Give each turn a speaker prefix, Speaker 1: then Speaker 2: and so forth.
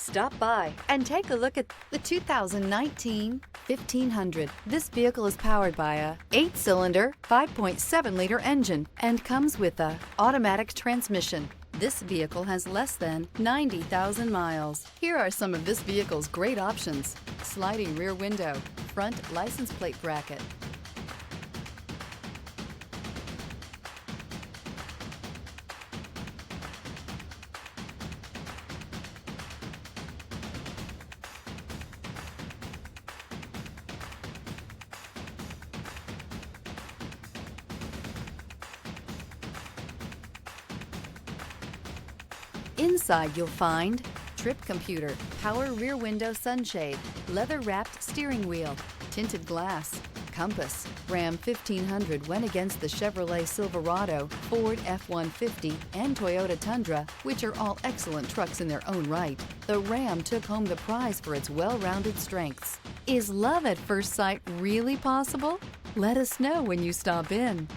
Speaker 1: Stop by and take a look at the 2019 1500. This vehicle is powered by a 8-cylinder, 5.7-liter engine and comes with a automatic transmission. This vehicle has less than 90,000 miles. Here are some of this vehicle's great options: sliding rear window, front license plate bracket, inside you'll find trip computer, power rear window sunshade, leather-wrapped steering wheel, tinted glass, compass. Ram 1500 went against the Chevrolet Silverado, Ford F-150, and Toyota Tundra, which are all excellent trucks in their own right. The Ram took home the prize for its well-rounded strengths. Is love at first sight really possible? Let us know when you stop in.